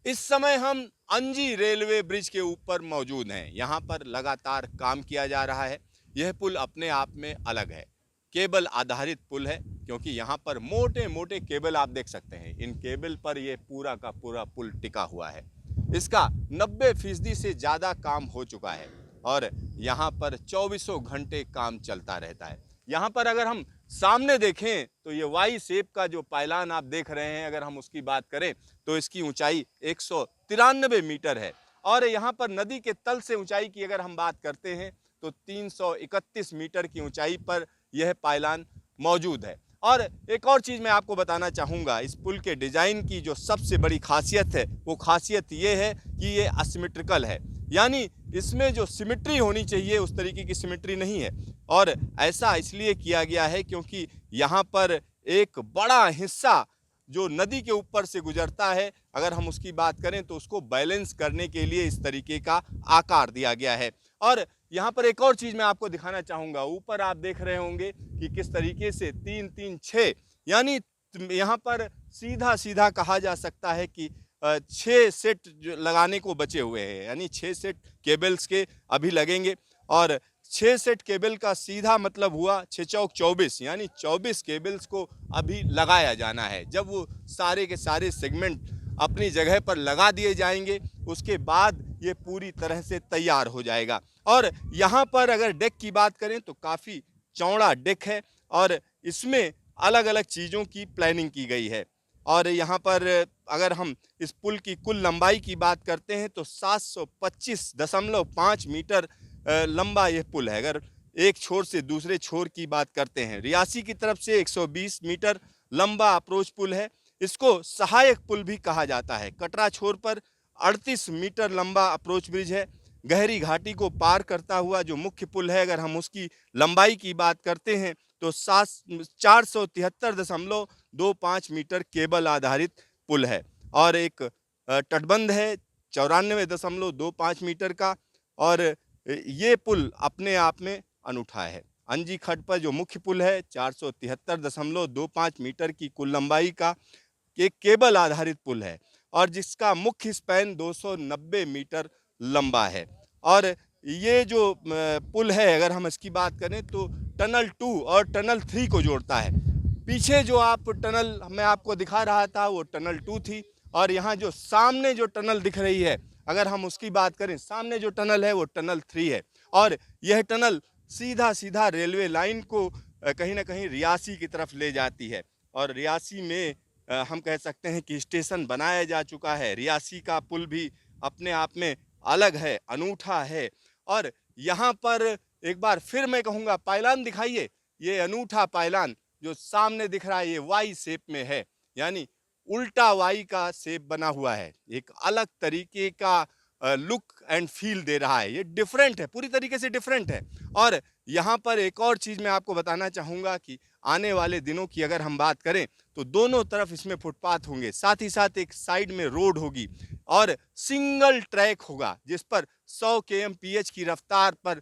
इस समय हम अंजी रेलवे ब्रिज के ऊपर मौजूद हैं। यहाँ पर लगातार काम किया जा रहा है। यह पुल अपने आप में अलग है। केबल आधारित पुल है, क्योंकि यहाँ पर मोटे मोटे केबल आप देख सकते हैं। इन केबल पर यह पूरा का पूरा पुल टिका हुआ है। इसका 90% से ज़्यादा काम हो चुका है और यहाँ पर चौबीसों घंटे काम चलता रहता है। यहाँ पर अगर हम सामने देखें तो ये वाई शेप का जो पायलान आप देख रहे हैं, अगर हम उसकी बात करें तो इसकी ऊंचाई 193 मीटर है। और यहाँ पर नदी के तल से ऊंचाई की अगर हम बात करते हैं तो 331 मीटर की ऊंचाई पर यह पायलान मौजूद है। और एक और चीज़ मैं आपको बताना चाहूँगा, इस पुल के डिज़ाइन की जो सबसे बड़ी खासियत है वो खासियत ये है कि ये असिमेट्रिकल है, यानी इसमें जो सिमेट्री होनी चाहिए उस तरीके की सिमेट्री नहीं है। और ऐसा इसलिए किया गया है क्योंकि यहाँ पर एक बड़ा हिस्सा जो नदी के ऊपर से गुजरता है, अगर हम उसकी बात करें तो उसको बैलेंस करने के लिए इस तरीके का आकार दिया गया है। और यहाँ पर एक और चीज़ मैं आपको दिखाना चाहूँगा, ऊपर आप देख रहे होंगे कि किस तरीके से 3-3-6, यानी यहाँ पर सीधा सीधा कहा जा सकता है कि 6 सेट जो लगाने को बचे हुए हैं, यानी 6 सेट केबल्स के अभी लगेंगे। और 6 सेट केबल का सीधा मतलब हुआ 6 चौक 24, यानी 24 केबल्स को अभी लगाया जाना है। जब वो सारे के सारे सेगमेंट अपनी जगह पर लगा दिए जाएंगे उसके बाद ये पूरी तरह से तैयार हो जाएगा। और यहाँ पर अगर डेक की बात करें तो काफ़ी चौड़ा डेक है और इसमें अलग अलग चीज़ों की प्लानिंग की गई है। और यहाँ पर अगर हम इस पुल की कुल लंबाई की बात करते हैं तो 725.5 मीटर लंबा यह पुल है। अगर एक छोर से दूसरे छोर की बात करते हैं, रियासी की तरफ से 120 मीटर लंबा अप्रोच पुल है। इसको सहायक पुल भी कहा जाता है। कटरा छोर पर 38 मीटर लंबा अप्रोच ब्रिज है। गहरी घाटी को पार करता हुआ जो मुख्य पुल है, अगर हम उसकी लंबाई की बात करते हैं तो 473.25 मीटर केबल आधारित पुल है। और एक तटबंध है 94.25 मीटर का। और ये पुल अपने आप में अनूठा है। अंजी खड्ड पर जो मुख्य पुल है 473.25 मीटर की कुल लंबाई का एक केबल आधारित पुल है और जिसका मुख्य स्पैन 290 मीटर लंबा है। और ये जो पुल है, अगर हम इसकी बात करें तो टनल 2 और टनल 3 को जोड़ता है। पीछे जो आप टनल मैं आपको दिखा रहा था वो टनल 2 थी, और यहाँ जो सामने जो टनल दिख रही है, अगर हम उसकी बात करें, सामने जो टनल है वो टनल 3 है। और यह टनल सीधा सीधा रेलवे लाइन को कहीं ना कहीं रियासी की तरफ ले जाती है। और रियासी में हम कह सकते हैं कि स्टेशन बनाया जा चुका है। रियासी का पुल भी अपने आप में अलग है, अनूठा है। और यहाँ पर एक बार फिर मैं कहूँगा, पायलान दिखाइए। ये अनूठा पायलान जो सामने दिख रहा है ये वाई शेप में है, यानी उल्टा वाई का शेप बना हुआ है। एक अलग तरीके का लुक एंड फील दे रहा है। ये डिफरेंट है, पूरी तरीके से डिफरेंट है। और यहाँ पर एक और चीज़ मैं आपको बताना चाहूँगा कि आने वाले दिनों की अगर हम बात करें तो दोनों तरफ इसमें फुटपाथ होंगे, साथ ही साथ एक साइड में रोड होगी और सिंगल ट्रैक होगा जिस पर 100 kmph की रफ्तार पर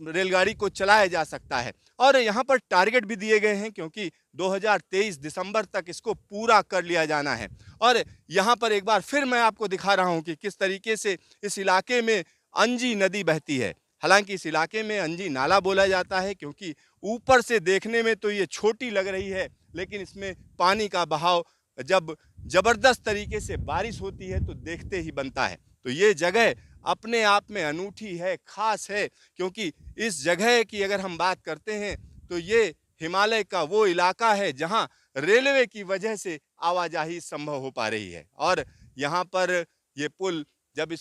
रेलगाड़ी को चलाया जा सकता है। और यहाँ पर टारगेट भी दिए गए हैं क्योंकि 2023 दिसंबर तक इसको पूरा कर लिया जाना है। और यहाँ पर एक बार फिर मैं आपको दिखा रहा हूँ कि किस तरीके से इस इलाके में अंजी नदी बहती है। हालांकि इस इलाके में अंजी नाला बोला जाता है क्योंकि ऊपर से देखने में तो ये छोटी लग रही है, लेकिन इसमें पानी का बहाव जब ज़बरदस्त तरीके से बारिश होती है तो देखते ही बनता है। तो ये जगह अपने आप में अनूठी है, ख़ास है, क्योंकि इस जगह की अगर हम बात करते हैं तो ये हिमालय का वो इलाका है जहाँ रेलवे की वजह से आवाजाही संभव हो पा रही है। और यहाँ पर ये पुल जब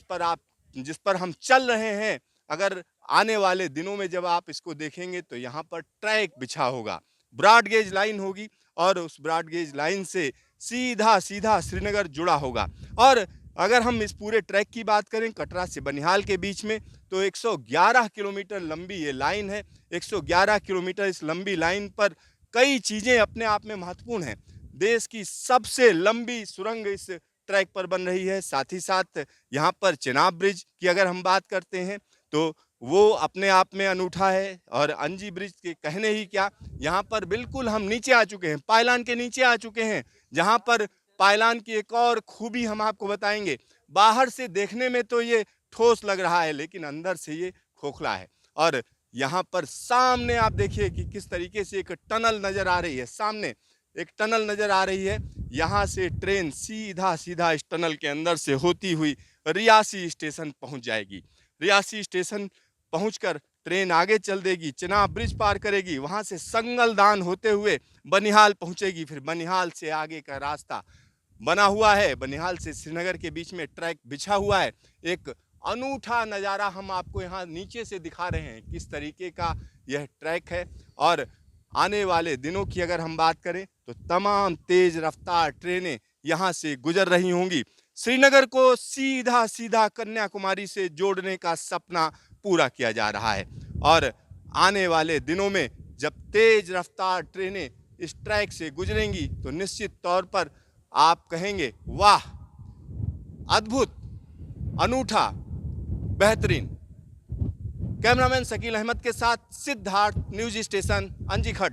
जिस पर हम चल रहे हैं, अगर आने वाले दिनों में जब आप इसको देखेंगे तो यहाँ पर ट्रैक बिछा होगा, ब्रॉड गेज लाइन होगी और उस ब्रॉड गेज लाइन से सीधा सीधा श्रीनगर जुड़ा होगा। और अगर हम इस पूरे ट्रैक की बात करें कटरा से बनिहाल के बीच में तो 111 किलोमीटर लंबी ये लाइन है। 111 किलोमीटर इस लंबी लाइन पर कई चीज़ें अपने आप में महत्वपूर्ण हैं। देश की सबसे लंबी सुरंग इस ट्रैक पर बन रही है। साथ ही साथ यहाँ पर चेनाब ब्रिज की अगर हम बात करते हैं तो वो अपने आप में अनूठा है। और अंजी ब्रिज के कहने ही क्या, यहाँ पर बिल्कुल हम नीचे आ चुके हैं, पायलान के नीचे आ चुके हैं, जहाँ पर पायलान की एक और खूबी हम आपको बताएंगे। बाहर से देखने में तो ये ठोस लग रहा है, लेकिन अंदर से ये खोखला है। और यहाँ पर सामने आप देखिए कि किस तरीके से एक टनल नजर आ रही है। सामने एक टनल नजर आ रही है। यहाँ से ट्रेन सीधा सीधा इस टनल के अंदर से होती हुई रियासी स्टेशन पहुंच जाएगी। रियासी स्टेशन पहुंचकर ट्रेन आगे चल देगी, चिनाब ब्रिज पार करेगी, वहां से संगलदान होते हुए बनिहाल पहुंचेगी। फिर बनिहाल से आगे का रास्ता बना हुआ है। बनिहाल से श्रीनगर के बीच में ट्रैक बिछा हुआ है। एक अनूठा नज़ारा हम आपको यहाँ नीचे से दिखा रहे हैं, किस तरीके का यह ट्रैक है। और आने वाले दिनों की अगर हम बात करें तो तमाम तेज रफ्तार ट्रेनें यहाँ से गुजर रही होंगी। श्रीनगर को सीधा सीधा कन्याकुमारी से जोड़ने का सपना पूरा किया जा रहा है। और आने वाले दिनों में जब तेज रफ्तार ट्रेनें इस ट्रैक से गुजरेंगी तो निश्चित तौर पर आप कहेंगे वाह, अद्भुत, अनूठा, बेहतरीन। कैमरामैन शकील अहमद के साथ सिद्धार्थ, न्यूज स्टेशन, अंजीखट।